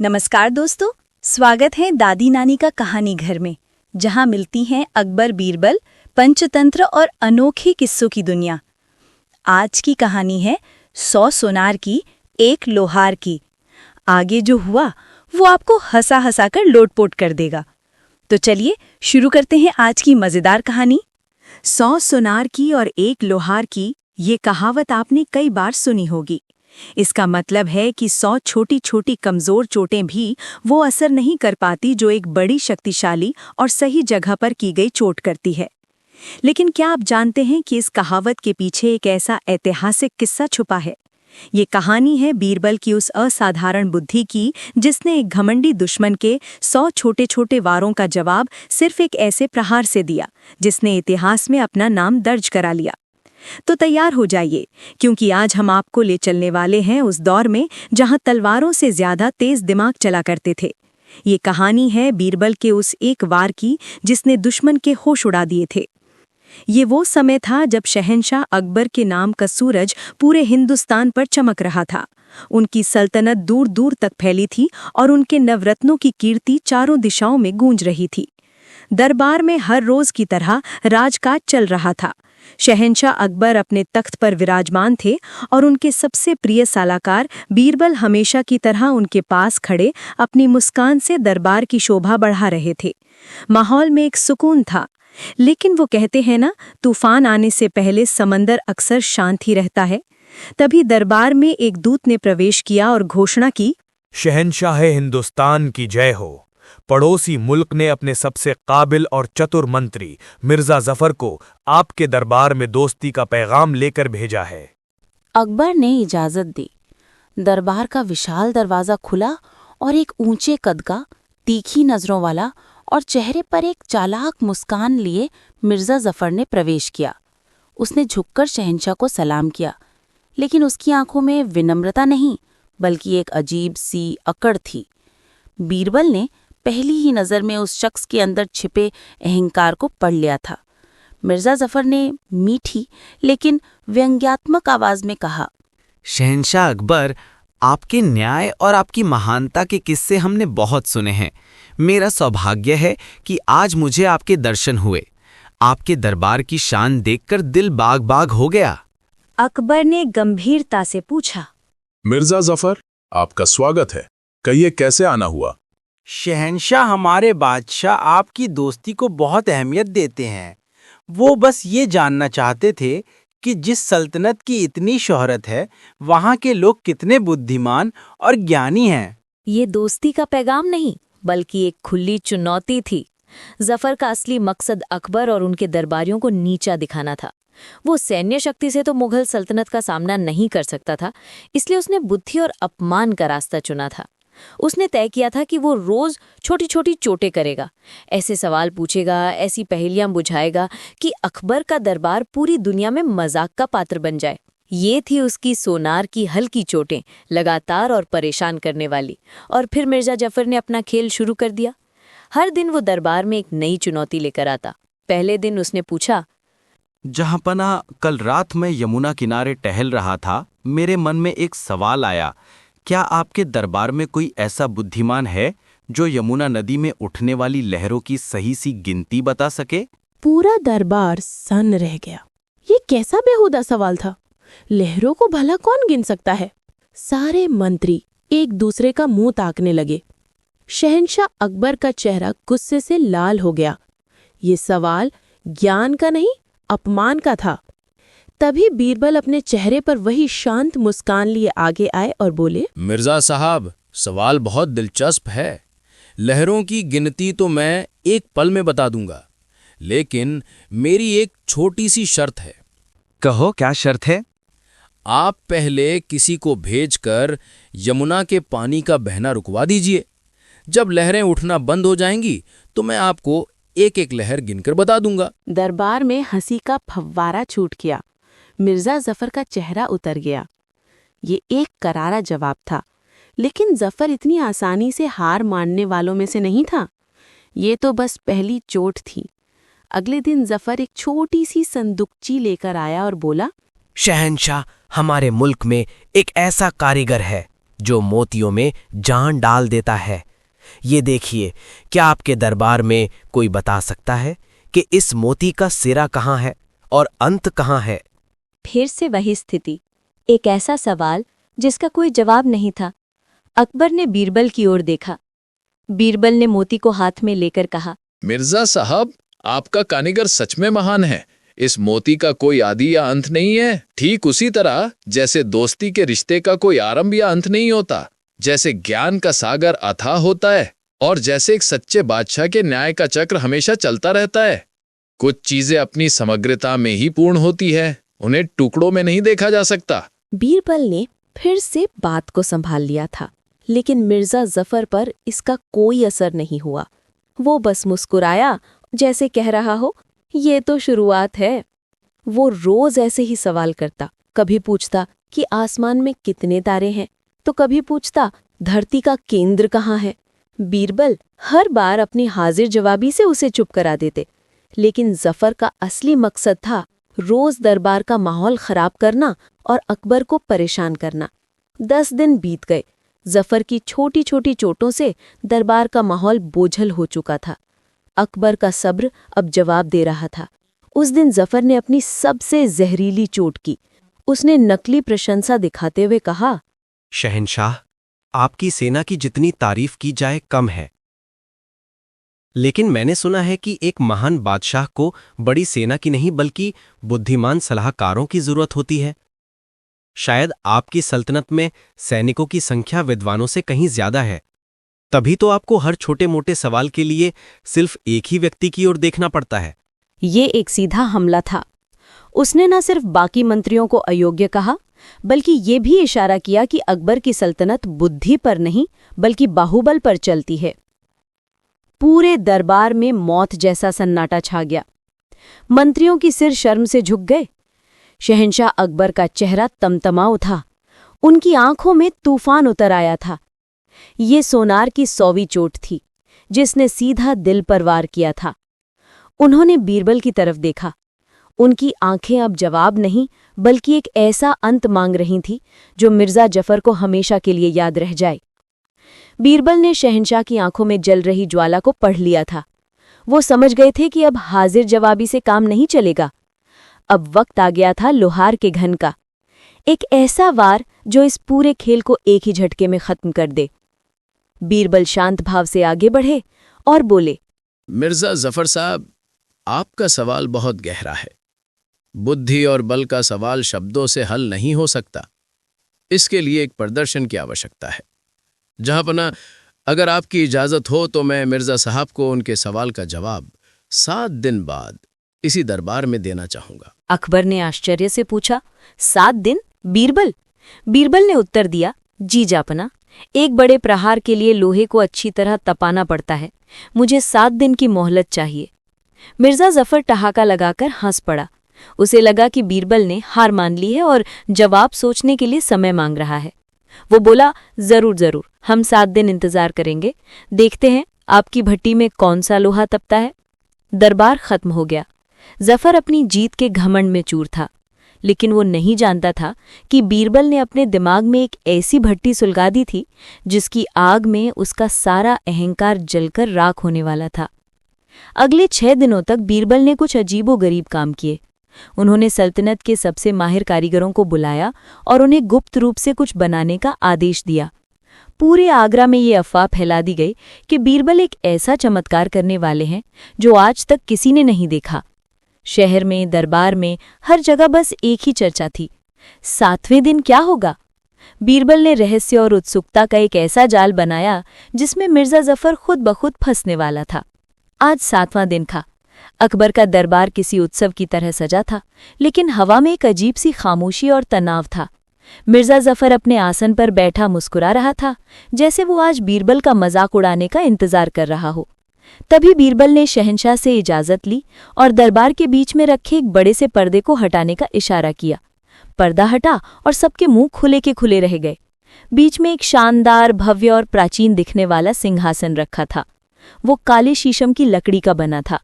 नमस्कार दोस्तों, स्वागत है दादी नानी का कहानी घर में, जहां मिलती हैं अकबर बीरबल, पंचतंत्र और अनोखे किस्सों की दुनिया। आज की कहानी है 100 सोनार की, 1 लोहार की। आगे जो हुआ वो आपको हंसा हंसा कर लोटपोट कर देगा। तो चलिए शुरू करते हैं आज की मजेदार कहानी। 100 सोनार की और 1 लोहार की, ये कहावत आपने कई बार सुनी होगी। इसका मतलब है कि 100 छोटी छोटी कमजोर चोटें भी वो असर नहीं कर पाती जो एक बड़ी शक्तिशाली और सही जगह पर की गई चोट करती है। लेकिन क्या आप जानते हैं कि इस कहावत के पीछे एक ऐसा ऐतिहासिक किस्सा छुपा है? ये कहानी है बीरबल की उस असाधारण बुद्धि की, जिसने एक घमंडी दुश्मन के 100 छोटे छोटे वारों का जवाब सिर्फ एक ऐसे प्रहार से दिया जिसने इतिहास में अपना नाम दर्ज करा लिया। तो तैयार हो जाइए, क्योंकि आज हम आपको ले चलने वाले हैं उस दौर में जहां तलवारों से ज्यादा तेज दिमाग चला करते थे। ये कहानी है बीरबल के उस एक वार की जिसने दुश्मन के होश उड़ा दिए थे। ये वो समय था जब शहंशाह अकबर के नाम का सूरज पूरे हिंदुस्तान पर चमक रहा था। उनकी सल्तनत दूर दूर तक फैली थी और उनके नवरत्नों की कीर्ति चारों दिशाओं में गूंज रही थी। दरबार में हर रोज की तरह राजकाज चल रहा था। शहंशाह अकबर अपने तख्त पर विराजमान थे और उनके सबसे प्रिय सलाहकार बीरबल हमेशा की तरह उनके पास खड़े अपनी मुस्कान से दरबार की शोभा बढ़ा रहे थे। माहौल में एक सुकून था, लेकिन वो कहते हैं ना, तूफान आने से पहले समंदर अक्सर शांत ही रहता है। तभी दरबार में एक दूत ने प्रवेश किया और घोषणा की, शहंशाह हिंदुस्तान की जय हो। पड़ोसी मुल्क ने अपने सबसे काबिल और चतुर मंत्री मिर्जा जफर को आपके दरबार में दोस्ती का पैगाम लेकर भेजा है। अकबर ने इजाजत दी। दरबार का विशाल दरवाजा खुला और एक ऊंचे कद का, तीखी नजरों वाला और चेहरे पर एक चालाक मुस्कान लिए मिर्जा जफर ने प्रवेश किया। उसने झुककर शहंशाह को सलाम किया, लेकिन उसकी आंखों में विनम्रता नहीं, बल्कि एक अजीब सी अकड़ थी। बीरबल ने पहली ही नज़र में उस शख्स के अंदर छिपे अहंकार को पढ़ लिया था। मिर्जा जफर ने मीठी लेकिन व्यंग्यात्मक आवाज में कहा, शहंशाह अकबर, आपके न्याय और आपकी महानता के किस्से हमने बहुत सुने हैं। मेरा सौभाग्य है कि आज मुझे आपके दर्शन हुए। आपके दरबार की शान देखकर दिल बाग बाग हो गया। अकबर ने गंभीरता से पूछा, मिर्जा जफर, आपका स्वागत है। कहिए, कैसे आना हुआ? शहंशाह, हमारे बादशाह आपकी दोस्ती को बहुत अहमियत देते हैं। वो बस ये जानना चाहते थे कि जिस सल्तनत की इतनी शोहरत है, वहाँ के लोग कितने बुद्धिमान और ज्ञानी हैं। ये दोस्ती का पैगाम नहीं, बल्कि एक खुली चुनौती थी। जफर का असली मकसद अकबर और उनके दरबारियों को नीचा दिखाना था। वो सैन्य शक्ति से तो मुगल सल्तनत का सामना नहीं कर सकता था, इसलिए उसने बुद्धि और अपमान का रास्ता चुना था। उसने तय किया था कि वो रोज छोटी छोटी चोटें करेगा, ऐसे सवाल पूछेगा, ऐसी पहेलियां बुझाएगा कि अकबर का दरबार पूरी दुनिया में मजाक का पात्र बन जाए। ये थी उसकी सोनार की हल्की चोटें, लगातार और परेशान करने वाली। और फिर मिर्जा जफर ने अपना खेल शुरू कर दिया। हर दिन वो दरबार में एक नई चुनौती लेकर आता। पहले दिन उसने पूछा, जहाँपना, कल रात मैं यमुना किनारे टहल रहा था। मेरे मन में एक सवाल आया, क्या आपके दरबार में कोई ऐसा बुद्धिमान है जो यमुना नदी में उठने वाली लहरों की सही सी गिनती बता सके? पूरा दरबार सन्न रह गया। ये कैसा बेहुदा सवाल था? लहरों को भला कौन गिन सकता है? सारे मंत्री एक दूसरे का मुंह ताकने लगे। शहंशाह अकबर का चेहरा गुस्से से लाल हो गया। ये सवाल ज्ञान का नहीं, अपमान का था। तभी बीरबल अपने चेहरे पर वही शांत मुस्कान लिए आगे आए और बोले, मिर्जा साहब, सवाल बहुत दिलचस्प है। लहरों की गिनती तो मैं एक पल में बता दूंगा, लेकिन मेरी एक छोटी सी शर्त है। कहो, क्या शर्त है? आप पहले किसी को भेजकर यमुना के पानी का बहना रुकवा दीजिए। जब लहरें उठना बंद हो जाएंगी तो मैं आपको एक एक लहर गिनकर बता दूंगा। दरबार में हंसी का फव्वारा छूट गया। मिर्जा जफर का चेहरा उतर गया। ये एक करारा जवाब था, लेकिन जफर इतनी आसानी से हार मानने वालों में से नहीं था। ये तो बस पहली चोट थी। अगले दिन जफर एक छोटी सी संदूकची लेकर आया और बोला, शहंशाह, हमारे मुल्क में एक ऐसा कारीगर है जो मोतियों में जान डाल देता है। ये देखिए, क्या आपके दरबार में कोई बता सकता है कि इस मोती का सिरा कहाँ है और अंत कहाँ है? फिर से वही स्थिति, एक ऐसा सवाल जिसका कोई जवाब नहीं था। अकबर ने बीरबल की ओर देखा। बीरबल ने मोती को हाथ में लेकर कहा, मिर्जा साहब, आपका कारीगर सच में महान है। इस मोती का कोई आदि या अंत नहीं है। ठीक उसी तरह जैसे दोस्ती के रिश्ते का कोई आरंभ या अंत नहीं होता, जैसे ज्ञान का सागर अथाह होता है, और जैसे एक सच्चे बादशाह के न्याय का चक्र हमेशा चलता रहता है। कुछ चीजें अपनी समग्रता में ही पूर्ण होती है, उन्हें टुकड़ों में नहीं देखा जा सकता। बीरबल ने फिर से बात को संभाल लिया था, लेकिन मिर्जा जफर पर इसका कोई असर नहीं हुआ। वो बस मुस्कुराया, जैसे कह रहा हो, ये तो शुरुआत है। वो रोज ऐसे ही सवाल करता, कभी पूछता कि आसमान में कितने तारे हैं, तो कभी पूछता धरती का केंद्र कहाँ है। बीरबल हर बार अपनी हाजिर जवाबी से उसे चुप करा देते, लेकिन जफर का असली मकसद था रोज दरबार का माहौल खराब करना और अकबर को परेशान करना। 10 दिन बीत गए। जफर की छोटी छोटी चोटों से दरबार का माहौल बोझल हो चुका था। अकबर का सब्र अब जवाब दे रहा था। उस दिन जफर ने अपनी सबसे जहरीली चोट की। उसने नकली प्रशंसा दिखाते हुए कहा, शहंशाह, आपकी सेना की जितनी तारीफ की जाए कम है, लेकिन मैंने सुना है कि एक महान बादशाह को बड़ी सेना की नहीं बल्कि बुद्धिमान सलाहकारों की जरूरत होती है। शायद आपकी सल्तनत में सैनिकों की संख्या विद्वानों से कहीं ज्यादा है, तभी तो आपको हर छोटे मोटे सवाल के लिए सिर्फ एक ही व्यक्ति की ओर देखना पड़ता है। ये एक सीधा हमला था। उसने न सिर्फ बाकी मंत्रियों को अयोग्य कहा, बल्कि ये भी इशारा किया कि अकबर की सल्तनत बुद्धि पर नहीं बल्कि बाहुबल पर चलती है। पूरे दरबार में मौत जैसा सन्नाटा छा गया। मंत्रियों की सिर शर्म से झुक गए। शहंशाह अकबर का चेहरा तमतमा उठा। उनकी आंखों में तूफान उतर आया था। ये सोनार की 100वीं चोट थी, जिसने सीधा दिल पर वार किया था। उन्होंने बीरबल की तरफ देखा। उनकी आंखें अब जवाब नहीं बल्कि एक ऐसा अंत मांग रही थी जो मिर्जा जफर को हमेशा के लिए याद रह जाए। बीरबल ने शहंशाह की आंखों में जल रही ज्वाला को पढ़ लिया था। वो समझ गए थे कि अब हाजिर जवाबी से काम नहीं चलेगा। अब वक्त आ गया था लोहार के घन का, एक ऐसा वार जो इस पूरे खेल को एक ही झटके में खत्म कर दे। बीरबल शांत भाव से आगे बढ़े और बोले, मिर्जा जफर साहब, आपका सवाल बहुत गहरा है। बुद्धि और बल का सवाल शब्दों से हल नहीं हो सकता। इसके लिए एक प्रदर्शन की आवश्यकता है। जहांपना, अगर आपकी इजाजत हो तो मैं मिर्जा साहब को उनके सवाल का जवाब 7 दिन बाद इसी दरबार में देना चाहूंगा। अकबर ने आश्चर्य से पूछा, 7 दिन? बीरबल ने उत्तर दिया, जी जापना, एक बड़े प्रहार के लिए लोहे को अच्छी तरह तपाना पड़ता है। मुझे 7 दिन की मोहलत चाहिए। मिर्जा जफर ठहाका लगाकर हंस पड़ा। उसे लगा कि बीरबल ने हार मान ली है और जवाब सोचने के लिए समय मांग रहा है। वो बोला, जरूर, हम 7 दिन इंतजार करेंगे। देखते हैं आपकी भट्टी में कौन सा लोहा तपता है। दरबार खत्म हो गया। जफर अपनी जीत के घमंड में चूर था, लेकिन वो नहीं जानता था कि बीरबल ने अपने दिमाग में एक ऐसी भट्टी सुलगा दी थी जिसकी आग में उसका सारा अहंकार जलकर राख होने वाला था। अगले 6 दिनों तक बीरबल ने कुछ अजीबोगरीब काम किए। उन्होंने सल्तनत के सबसे माहिर कारीगरों को बुलाया और उन्हें गुप्त रूप से कुछ बनाने का आदेश दिया। पूरे आगरा में ये अफवाह फैला दी गई कि बीरबल एक ऐसा चमत्कार करने वाले हैं जो आज तक किसी ने नहीं देखा। शहर में, दरबार में, हर जगह बस एक ही चर्चा थी, 7वें दिन क्या होगा। बीरबल ने रहस्य और उत्सुकता का एक ऐसा जाल बनाया जिसमें मिर्जा जफर खुद ब खुद फंसने वाला था। आज 7वां दिन था। अकबर का दरबार किसी उत्सव की तरह सजा था, लेकिन हवा में एक अजीब सी खामोशी और तनाव था। मिर्जा जफर अपने आसन पर बैठा मुस्कुरा रहा था, जैसे वो आज बीरबल का मजाक उड़ाने का इंतजार कर रहा हो। तभी बीरबल ने शहंशाह से इजाजत ली और दरबार के बीच में रखे एक बड़े से पर्दे को हटाने का इशारा किया। पर्दा हटा और सबके मुंह खुले के खुले रह गए। बीच में एक शानदार, भव्य और प्राचीन दिखने वाला सिंहासन रखा था। वो काले शीशम की लकड़ी का बना था,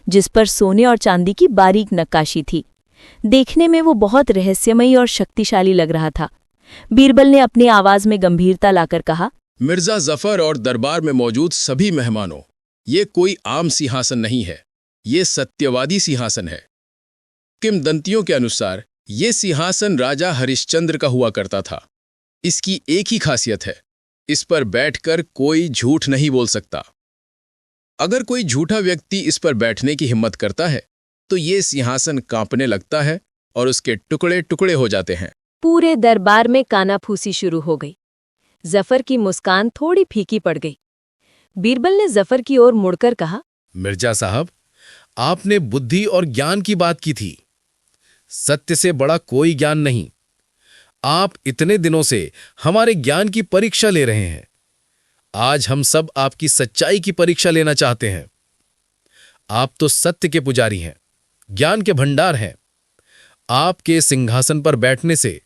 जिस पर सोने और चांदी की बारीक नक्काशी थी। देखने में वो बहुत रहस्यमयी और शक्तिशाली लग रहा था। बीरबल ने अपनी आवाज में गंभीरता लाकर कहा, मिर्जा जफर और दरबार में मौजूद सभी मेहमानों, ये कोई आम सिंहासन नहीं है, ये सत्यवादी सिंहासन है। किंवदंतियों के अनुसार ये सिंहासन राजा हरिश्चंद्र का हुआ करता था। इसकी एक ही खासियत है, इस पर बैठकर कोई झूठ नहीं बोल सकता। अगर कोई झूठा व्यक्ति इस पर बैठने की हिम्मत करता है तो ये सिंहासन कांपने लगता है और उसके टुकड़े टुकड़े हो जाते हैं। पूरे दरबार में कानाफूसी शुरू हो गई। जफर की मुस्कान थोड़ी फीकी पड़ गई। बीरबल ने जफर की ओर मुड़कर कहा, मिर्जा साहब, आपने बुद्धि और ज्ञान की बात की थी। सत्य से बड़ा कोई ज्ञान नहीं। आप इतने दिनों से हमारे ज्ञान की परीक्षा ले रहे हैं। आज हम सब आपकी सच्चाई की परीक्षा लेना चाहते हैं। आप तो सत्य के पुजारी हैं, ज्ञान के भंडार हैं। आपके सिंहासन पर बैठने से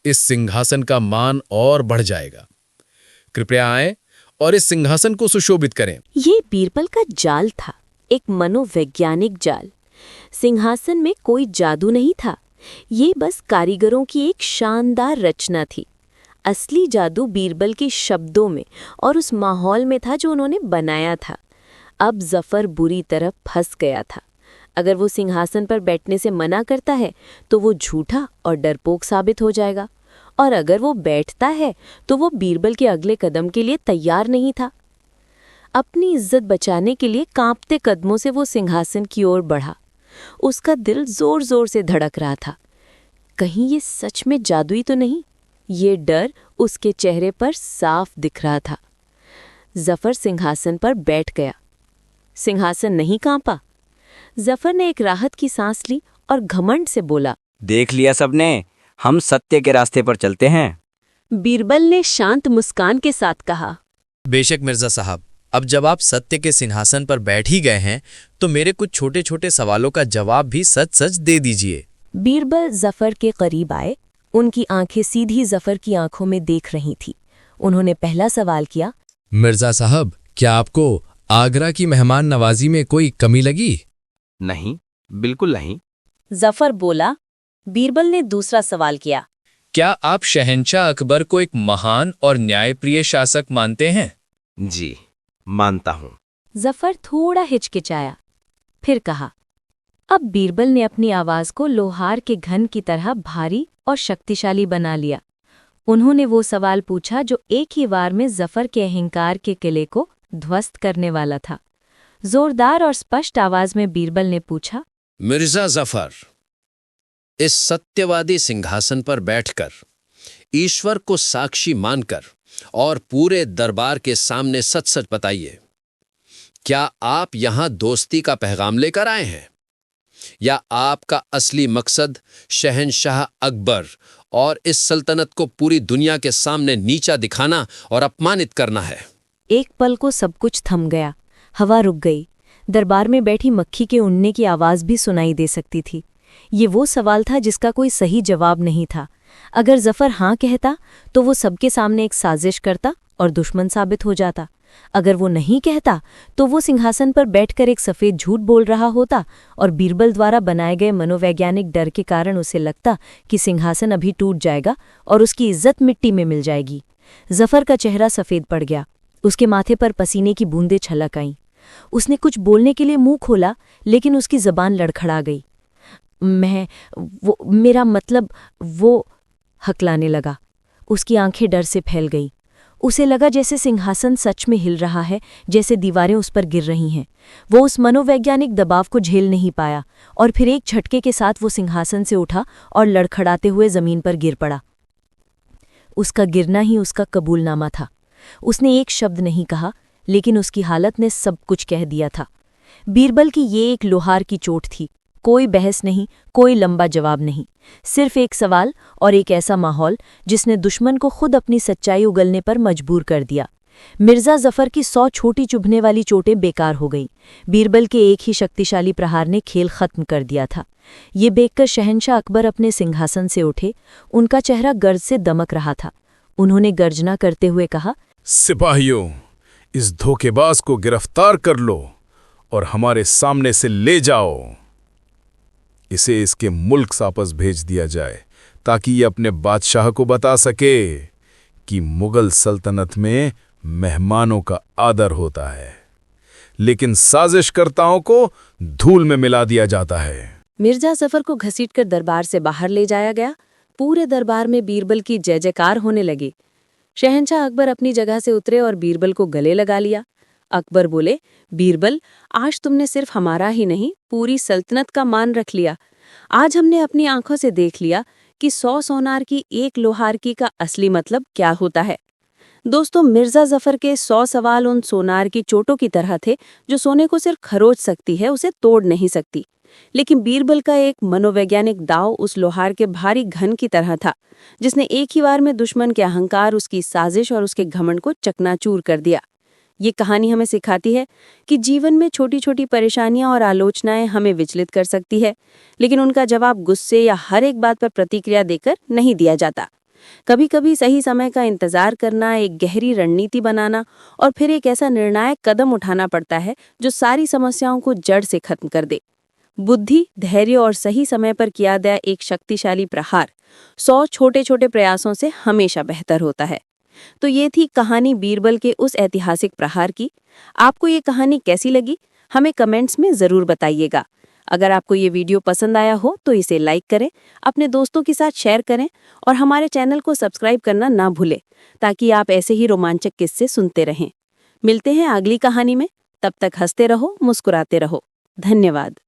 इस सिंहासन का मान और बढ़ जाएगा। कृपया आएं और इस सिंहासन को सुशोभित करें। ये बीरबल का जाल था, एक मनोवैज्ञानिक जाल। सिंहासन में कोई जादू नहीं था, ये बस कारीगरों की एक शानदार रचना थी। असली जादू बीरबल के शब्दों में और उस माहौल में था जो उन्होंने बनाया था। अब जफर बुरी तरह फंस गया था। अगर वो सिंहासन पर बैठने से मना करता है तो वो झूठा और डरपोक साबित हो जाएगा, और अगर वो बैठता है तो वो बीरबल के अगले कदम के लिए तैयार नहीं था। अपनी इज्जत बचाने के लिए कांपते कदमों से वो सिंहासन की ओर बढ़ा। उसका दिल जोर जोर से धड़क रहा था। कहीं ये सच में जादुई तो नहीं? ये डर उसके चेहरे पर साफ दिख रहा था। जफर सिंहासन पर बैठ गया। सिंहासन नहीं कांपा। जफर ने एक राहत की सांस ली और घमंड से बोला, देख लिया सबने, हम सत्य के रास्ते पर चलते हैं। बीरबल ने शांत मुस्कान के साथ कहा, बेशक मिर्जा साहब, अब जब आप सत्य के सिंहासन पर बैठ ही गए हैं तो मेरे कुछ छोटे छोटे सवालों का जवाब भी सच सच दे दीजिए। बीरबल जफर के करीब आए। उनकी आंखें सीधी जफर की आंखों में देख रही थी। उन्होंने पहला सवाल किया, मिर्जा साहब, क्या आपको आगरा की मेहमान नवाजी में कोई कमी लगी? नहीं, बिल्कुल नहीं। जफर बोला। बीरबल ने दूसरा सवाल किया, क्या आप शहंशाह अकबर को एक महान और न्यायप्रिय शासक मानते हैं? जी, मानता हूँ। जफर थोड़ा हिचकिचाया, फिर कहा। अब बीरबल ने अपनी आवाज को लोहार के घन की तरह भारी और शक्तिशाली बना लिया। उन्होंने वो सवाल पूछा जो एक ही बार में जफर के अहंकार के किले को ध्वस्त करने वाला था। जोरदार और स्पष्ट आवाज में बीरबल ने पूछा, मिर्जा जफर, इस सत्यवादी सिंहासन पर बैठकर, ईश्वर को साक्षी मानकर और पूरे दरबार के सामने सच सच बताइए, क्या आप यहां दोस्ती का पैगाम लेकर आए हैं या आपका असली मकसद शहंशाह अकबर और इस सल्तनत को पूरी दुनिया के सामने नीचा दिखाना और अपमानित करना है? एक पल को सब कुछ थम गया। हवा रुक गई। दरबार में बैठी मक्खी के उड़ने की आवाज भी सुनाई दे सकती थी। ये वो सवाल था जिसका कोई सही जवाब नहीं था। अगर जफर हाँ कहता तो वो सबके सामने एक साजिश करता और दुश्मन साबित हो जाता। अगर वो नहीं कहता तो वो सिंहासन पर बैठकर एक सफ़ेद झूठ बोल रहा होता और बीरबल द्वारा बनाए गए मनोवैज्ञानिक डर के कारण उसे लगता कि सिंहासन अभी टूट जाएगा और उसकी इज्जत मिट्टी में मिल जाएगी। जफर का चेहरा सफ़ेद पड़ गया। उसके माथे पर पसीने की बूंदें छलक आईं। उसने कुछ बोलने के लिए मुंह खोला, लेकिन उसकी जबान लड़खड़ा गई। मेरा मतलब वो हकलाने लगा। उसकी आंखें डर से फैल गईं। उसे लगा जैसे सिंहासन सच में हिल रहा है, जैसे दीवारें उस पर गिर रही हैं। वो उस मनोवैज्ञानिक दबाव को झेल नहीं पाया और फिर एक झटके के साथ वो सिंहासन से उठा और लड़खड़ाते हुए जमीन पर गिर पड़ा। उसका गिरना ही उसका कबूलनामा था। उसने एक शब्द नहीं कहा, लेकिन उसकी हालत ने सब कुछ कह दिया था। बीरबल की ये एक लोहार की चोट थी। कोई बहस नहीं, कोई लंबा जवाब नहीं, सिर्फ एक सवाल और एक ऐसा माहौल जिसने दुश्मन को खुद अपनी सच्चाई उगलने पर मजबूर कर दिया। मिर्जा जफर की 100 छोटी चुभने वाली चोटें बेकार हो गईं। बीरबल के एक ही शक्तिशाली प्रहार ने खेल खत्म कर दिया था। ये देखकर शहंशाह अकबर अपने सिंहासन से उठे। उनका चेहरा गर्ज से दमक रहा था। उन्होंने गर्जना करते हुए कहा, सिपाहियों, इस धोखेबाज को गिरफ्तार कर लो और हमारे सामने से ले जाओ। इसे इसके मुल्क वापस भेज दिया जाए ताकि ये अपने बादशाह को बता सके कि मुगल सल्तनत में मेहमानों का आदर होता है, लेकिन साजिशकर्ताओं को धूल में मिला दिया जाता है। मिर्जा जफर को घसीटकर दरबार से बाहर ले जाया गया। पूरे दरबार में बीरबल की जय जयकार होने लगी। शहंशाह अकबर अपनी जगह से उतरे और बीरबल को गले लगा लिया। अकबर बोले, बीरबल, आज तुमने सिर्फ हमारा ही नहीं पूरी सल्तनत का मान रख लिया। आज हमने अपनी आंखों से देख लिया कि 100 सोनार की 1 लोहार की का असली मतलब क्या होता है। दोस्तों, मिर्जा जफर के 100 सवाल उन सोनार की चोटों की तरह थे जो सोने को सिर्फ खरोच सकती है, उसे तोड़ नहीं सकती। लेकिन बीरबल का एक मनोवैज्ञानिक दाव उस लोहार के भारी घन की तरह था, जिसने एक ही बार में दुश्मन के अहंकार, उसकी साजिश और उसके घमंड को चकनाचूर कर दिया। ये कहानी हमें सिखाती है कि जीवन में छोटी छोटी परेशानियां और आलोचनाएं हमें विचलित कर सकती है, लेकिन उनका जवाब गुस्से या हर एक बात पर प्रतिक्रिया देकर नहीं दिया जाता। कभी कभी सही समय का इंतजार करना, एक गहरी रणनीति बनाना और फिर एक ऐसा निर्णायक कदम उठाना पड़ता है जो सारी समस्याओं को जड़ से खत्म कर दे। बुद्धि, धैर्य और सही समय पर किया गया एक शक्तिशाली प्रहार 100 छोटे छोटे प्रयासों से हमेशा बेहतर होता है। तो ये थी कहानी बीरबल के उस ऐतिहासिक प्रहार की। आपको ये कहानी कैसी लगी, हमें कमेंट्स में ज़रूर बताइएगा। अगर आपको ये वीडियो पसंद आया हो तो इसे लाइक करें, अपने दोस्तों के साथ शेयर करें और हमारे चैनल को सब्सक्राइब करना ना भूलें, ताकि आप ऐसे ही रोमांचक किस्से सुनते रहें। मिलते हैं अगली कहानी में, तब तक हंसते रहो, मुस्कुराते रहो। धन्यवाद।